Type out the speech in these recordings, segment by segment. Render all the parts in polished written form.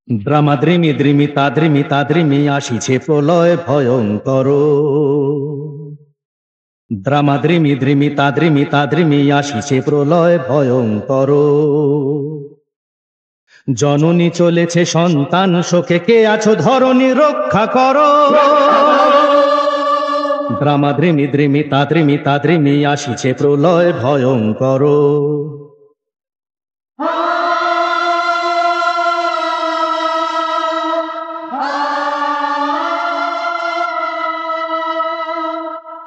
দ্রামাদ্রিমি দ্রিমি তাদ্রিমি তাদ্রিমি আসিছে প্রলয় ভয়ঙ্কর। দ্রামাদ্রিমি দ্রিমি তাদ্রিমি তাদ্রিমি আসিছে প্রলয় ভয়ঙ্কর। জননী চলেছে সন্তান শোকে, কে আছো ধরণী রক্ষা করো। দ্রামাদ্রিমি দ্রিমি তাদ্রিমি তাদ্রিমি আসিছে প্রলয় ভয়ঙ্কর।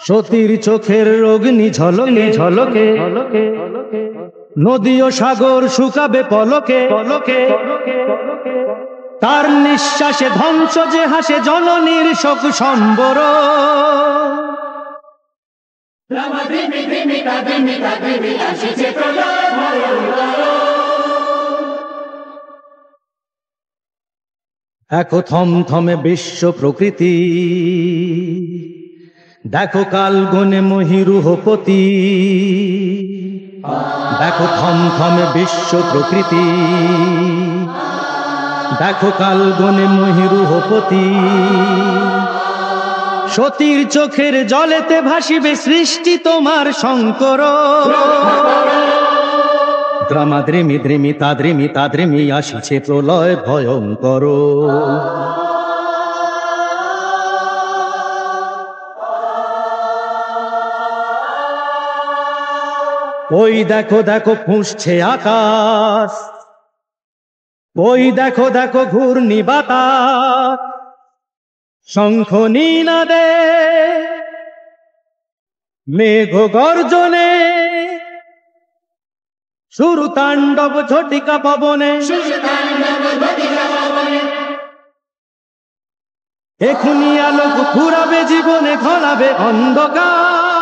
সতীর চোখের অগ্নি ঝলকে ঝলকে, নদী ও সাগর শুকাবে পলকে পলকে। তার নিঃশ্বাসে ধ্বংস যে হাসে জননীর শোক সম্বর। দেখো থমথমে বিশ্ব প্রকৃতি, দেখো কাল গনে মহিরুহপতি। দেখো থমথমে বিশ্ব প্রকৃতি, দেখো কাল গনে মহিরুহপতি। সতীর চোখের জলেতে ভাসিবে সৃষ্টি তোমার শঙ্কর। দ্রামাদ্রিমি দ্রিমি তাদ্রিমি তাদ্রিমি আসিছে প্রলয় ভয়ঙ্কর। ওই দেখো দেখো ফুঁসছে আকাশ, ওই দেখো দেখো ঘূর্ণি বাতাস। শঙ্খ নিনাদে মেঘ গর্জনে, সুর তাণ্ডব ঝটিকা পবনে। এখুনি আলোক ফুরাবে জীবনে, ঘনাবে অন্ধকার।